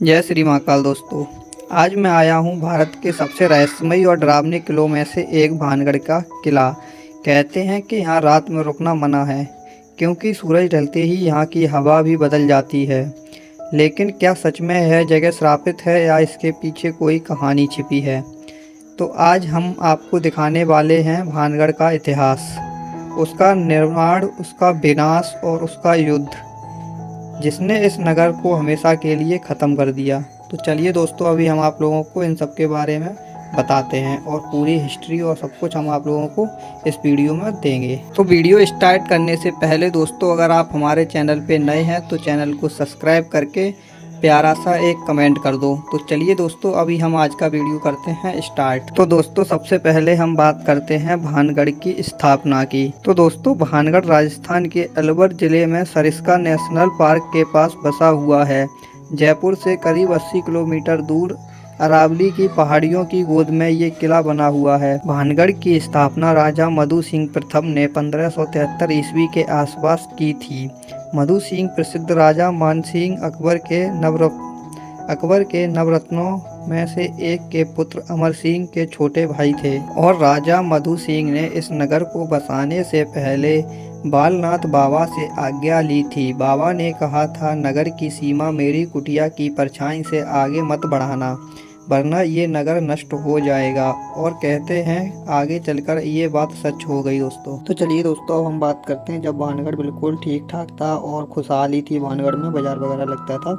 जय श्री महाकाल दोस्तों। आज मैं आया हूँ भारत के सबसे रहस्यमयी और डरावने किलों में से एक भानगढ़ का किला। कहते हैं कि यहाँ रात में रुकना मना है, क्योंकि सूरज ढलते ही यहाँ की हवा भी बदल जाती है। लेकिन क्या सच में यह जगह श्रापित है या इसके पीछे कोई कहानी छिपी है? तो आज हम आपको दिखाने वाले हैं भानगढ़ का इतिहास, उसका निर्माण, उसका विनाश और उसका युद्ध जिसने इस नगर को हमेशा के लिए ख़त्म कर दिया। तो चलिए दोस्तों, अभी हम आप लोगों को इन सब के बारे में बताते हैं और पूरी हिस्ट्री और सब कुछ हम आप लोगों को इस वीडियो में देंगे। तो वीडियो स्टार्ट करने से पहले दोस्तों, अगर आप हमारे चैनल पे नए हैं तो चैनल को सब्सक्राइब करके प्यारा सा एक कमेंट कर दो। तो चलिए दोस्तों, अभी हम आज का वीडियो करते हैं स्टार्ट। तो दोस्तों, सबसे पहले हम बात करते हैं भानगढ़ की स्थापना की। तो दोस्तों, भानगढ़ राजस्थान के अलवर जिले में सरिस्का नेशनल पार्क के पास बसा हुआ है। जयपुर से करीब 80 किलोमीटर दूर अरावली की पहाड़ियों की गोद में ये किला बना हुआ है। भानगढ़ की स्थापना राजा मधु सिंह प्रथम ने 1573 ईस्वी के आसपास की थी। मधु सिंह प्रसिद्ध राजा मानसिंह अकबर के नवरत्नों में से एक के पुत्र अमर सिंह के छोटे भाई थे और राजा मधु सिंह ने इस नगर को बसाने से पहले बालनाथ बाबा से आज्ञा ली थी। बाबा ने कहा था, नगर की सीमा मेरी कुटिया की परछाई से आगे मत बढ़ाना, वरना ये नगर नष्ट हो जाएगा। और कहते हैं आगे चलकर ये बात सच हो गई दोस्तों। तो चलिए दोस्तों, अब हम बात करते हैं जब भानगढ़ बिल्कुल ठीक ठाक था और खुशहाली थी। भानगढ़ में बाजार वगैरह लगता था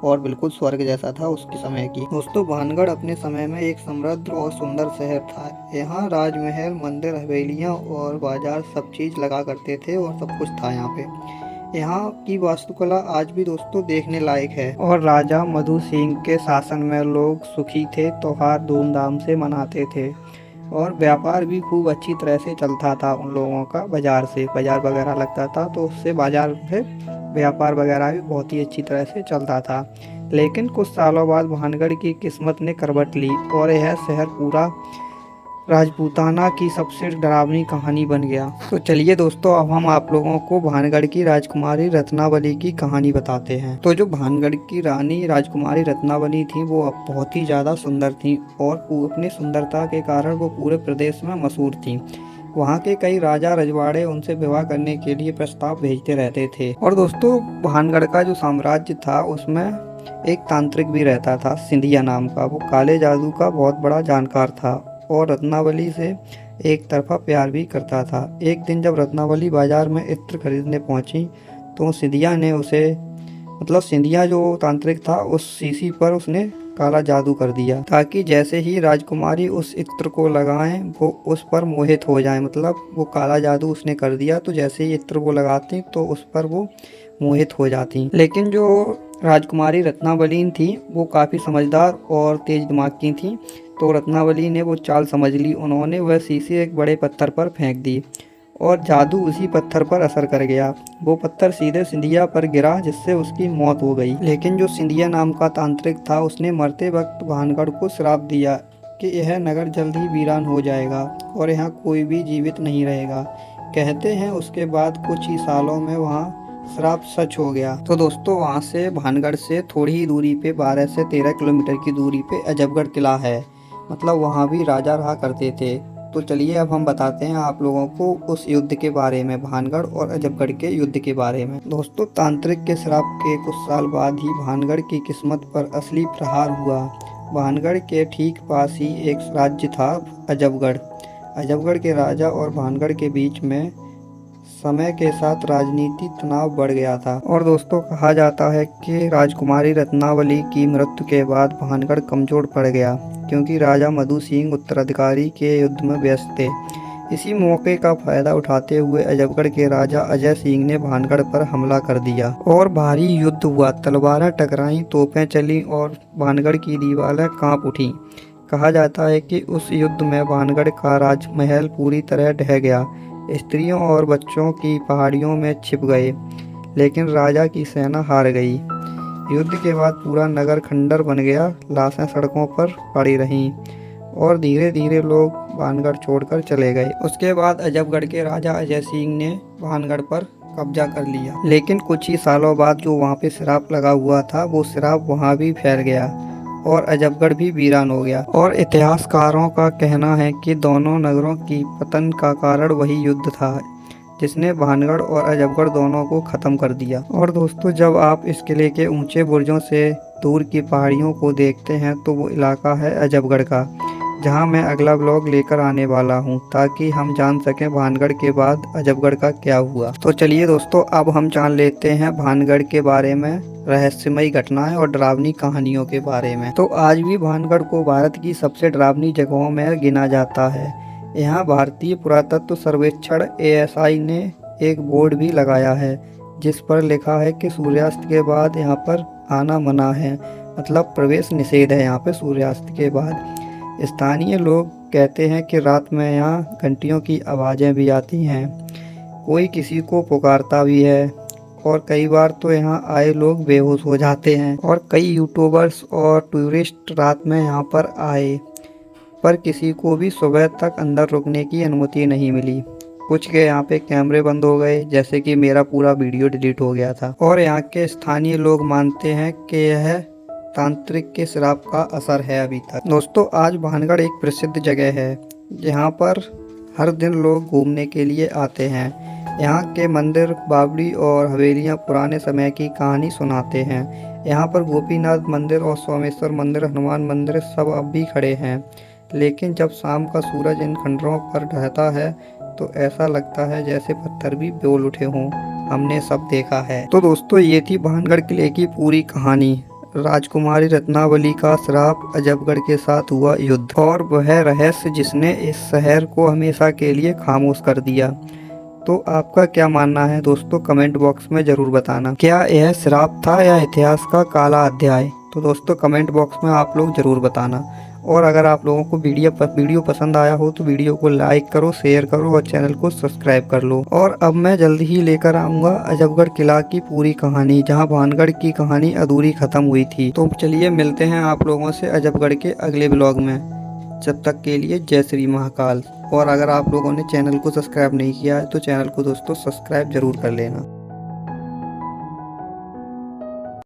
और बिल्कुल स्वर्ग जैसा था उसके समय की। दोस्तों, भानगढ़ अपने समय में एक समृद्ध और सुंदर शहर था। यहाँ राजमहल, मंदिर, हवेलियाँ और बाजार सब चीज़ लगा करते थे और सब कुछ था यहाँ पे। यहाँ की वास्तुकला आज भी दोस्तों देखने लायक है। और राजा मधु सिंह के शासन में लोग सुखी थे, त्योहार धूमधाम से मनाते थे और व्यापार भी खूब अच्छी तरह से चलता था उन लोगों का। बाजार वगैरह लगता था तो उससे बाजार से व्यापार वगैरह भी बहुत ही अच्छी तरह से चलता था। लेकिन कुछ सालों बाद भानगढ़ की किस्मत ने करवट ली और यह शहर पूरा राजपूताना की सबसे डरावनी कहानी बन गया। तो चलिए दोस्तों, अब हम आप लोगों को भानगढ़ की राजकुमारी रत्नावली की कहानी बताते हैं। तो जो भानगढ़ की रानी राजकुमारी रत्नावली थी, वो बहुत ही ज़्यादा सुंदर थी और अपनी सुंदरता के कारण वो पूरे प्रदेश में मशहूर थी। वहाँ के कई राजा रजवाड़े उनसे विवाह करने के लिए प्रस्ताव भेजते रहते थे। और दोस्तों, भानगढ़ का जो साम्राज्य था उसमें एक तांत्रिक भी रहता था, सिंधिया नाम का। वो काले जादू का बहुत बड़ा जानकार था और रत्नावली से एक तरफा प्यार भी करता था। एक दिन जब रत्नावली बाजार में इत्र खरीदने पहुंची तो सिंधिया ने उसे, मतलब सिंधिया जो तांत्रिक था, उस शीशी पर उसने काला जादू कर दिया, ताकि जैसे ही राजकुमारी उस इत्र को लगाएं वो उस पर मोहित हो जाए। मतलब वो काला जादू उसने कर दिया, तो जैसे ही इत्र को लगाती तो उस पर वो मोहित हो जाती। लेकिन जो राजकुमारी रत्नावली थी वो काफ़ी समझदार और तेज दिमाग की थी, तो रत्नावली ने वो चाल समझ ली। उन्होंने वह शीशी एक बड़े पत्थर पर फेंक दी और जादू उसी पत्थर पर असर कर गया। वो पत्थर सीधे सिंधिया पर गिरा, जिससे उसकी मौत हो गई। लेकिन जो सिंधिया नाम का तांत्रिक था, उसने मरते वक्त भानगढ़ को श्राप दिया कि यह नगर जल्द ही वीरान हो जाएगा और यहाँ कोई भी जीवित नहीं रहेगा। कहते हैं उसके बाद कुछ ही सालों में वहाँ श्राप सच हो गया। तो दोस्तों, वहाँ से भानगढ़ से थोड़ी ही दूरी पे 12 से 13 किलोमीटर की दूरी पे अजबगढ़ किला है। मतलब वहाँ भी राजा रहा करते थे। तो चलिए अब हम बताते हैं आप लोगों को उस युद्ध के बारे में, भानगढ़ और अजबगढ़ के युद्ध के बारे में। दोस्तों, तांत्रिक के श्राप के कुछ साल बाद ही भानगढ़ की किस्मत पर असली प्रहार हुआ। भानगढ़ के ठीक पास ही एक राज्य था, अजबगढ़। अजबगढ़ के राजा और भानगढ़ के बीच में समय के साथ राजनीति तनाव बढ़ गया था। और दोस्तों, कहा जाता है कि राजकुमारी रत्नावली की मृत्यु के बाद भानगढ़ कमजोर पड़ गया, क्योंकि राजा मधु सिंह उत्तराधिकारी के युद्ध में व्यस्त थे। इसी मौके का फायदा उठाते हुए अजबगढ़ के राजा अजय सिंह ने भानगढ़ पर हमला कर दिया और भारी युद्ध हुआ। तलवारें टकराईं, तोपें चली और भानगढ़ की दीवारें कांप उठी। कहा जाता है कि उस युद्ध में भानगढ़ का राजमहल पूरी तरह ढह गया। स्त्रियों और बच्चों की पहाड़ियों में छिप गए, लेकिन राजा की सेना हार गई। युद्ध के बाद पूरा नगर खंडर बन गया, लाशें सड़कों पर पड़ी रहीं और धीरे धीरे लोग भानगढ़ छोड़कर चले गए। उसके बाद अजबगढ़ के राजा अजय सिंह ने भानगढ़ पर कब्जा कर लिया। लेकिन कुछ ही सालों बाद जो वहाँ पे श्राप लगा हुआ था वो श्राप वहाँ भी फैल गया और अजबगढ़ भी वीरान हो गया। और इतिहासकारों का कहना है कि दोनों नगरों की पतन का कारण वही युद्ध था जिसने भानगढ़ और अजबगढ़ दोनों को ख़त्म कर दिया। और दोस्तों, जब आप इस किले के ऊंचे बुर्जों से दूर की पहाड़ियों को देखते हैं तो वो इलाका है अजबगढ़ का, जहां मैं अगला ब्लॉग लेकर आने वाला हूं ताकि हम जान सकें भानगढ़ के बाद अजबगढ़ का क्या हुआ। तो चलिए दोस्तों, अब हम जान लेते हैं भानगढ़ के बारे में, रहस्यमयी घटनाएं और डरावनी कहानियों के बारे में। तो आज भी भानगढ़ को भारत की सबसे डरावनी जगहों में गिना जाता है। यहाँ भारतीय पुरातत्व सर्वेक्षण ASI ने एक बोर्ड भी लगाया है जिस पर लिखा है कि सूर्यास्त के बाद यहाँ पर आना मना है, मतलब प्रवेश निषेध है यहाँ पे सूर्यास्त के बाद। स्थानीय लोग कहते हैं कि रात में यहाँ घंटियों की आवाज़ें भी आती हैं, कोई किसी को पुकारता भी है और कई बार तो यहाँ आए लोग बेहोश हो जाते हैं। और कई यूट्यूबर्स और टूरिस्ट रात में यहाँ पर आए पर किसी को भी सुबह तक अंदर रुकने की अनुमति नहीं मिली। कुछ के यहाँ पे कैमरे बंद हो गए, जैसे कि मेरा पूरा वीडियो डिलीट हो गया था। और यहाँ के स्थानीय लोग मानते हैं कि यह तांत्रिक के श्राप का असर है अभी तक। दोस्तों, आज भानगढ़ एक प्रसिद्ध जगह है जहाँ पर हर दिन लोग घूमने के लिए आते हैं। यहाँ के मंदिर, बावड़ी और हवेलियाँ पुराने समय की कहानी सुनाते हैं। यहाँ पर गोपीनाथ मंदिर और सोमेश्वर मंदिर, हनुमान मंदिर सब अब भी खड़े हैं। लेकिन जब शाम का सूरज इन खंडरों पर ढलता है तो ऐसा लगता है जैसे पत्थर भी बोल उठे हों। हमने सब देखा है। तो दोस्तों, ये थी भानगढ़ किले की पूरी कहानी। राजकुमारी रत्नावली का श्राप, अजबगढ़ के साथ हुआ युद्ध और वह रहस्य जिसने इस शहर को हमेशा के लिए खामोश कर दिया। तो आपका क्या मानना है दोस्तों, कमेंट बॉक्स में ज़रूर बताना। क्या यह श्राप था या इतिहास का काला अध्याय? तो दोस्तों, कमेंट बॉक्स में आप लोग ज़रूर बताना। और अगर आप लोगों को वीडियो पसंद आया हो तो वीडियो को लाइक करो, शेयर करो और चैनल को सब्सक्राइब कर लो। और अब मैं जल्दी ही लेकर आऊँगा अजबगढ़ किला की पूरी कहानी, जहां भानगढ़ की कहानी अधूरी ख़त्म हुई थी। तो चलिए मिलते हैं आप लोगों से अजबगढ़ के अगले ब्लॉग में। जब तक के लिए जय श्री महाकाल। और अगर आप लोगों ने चैनल को सब्सक्राइब नहीं किया है तो चैनल को दोस्तों सब्सक्राइब जरूर कर लेना।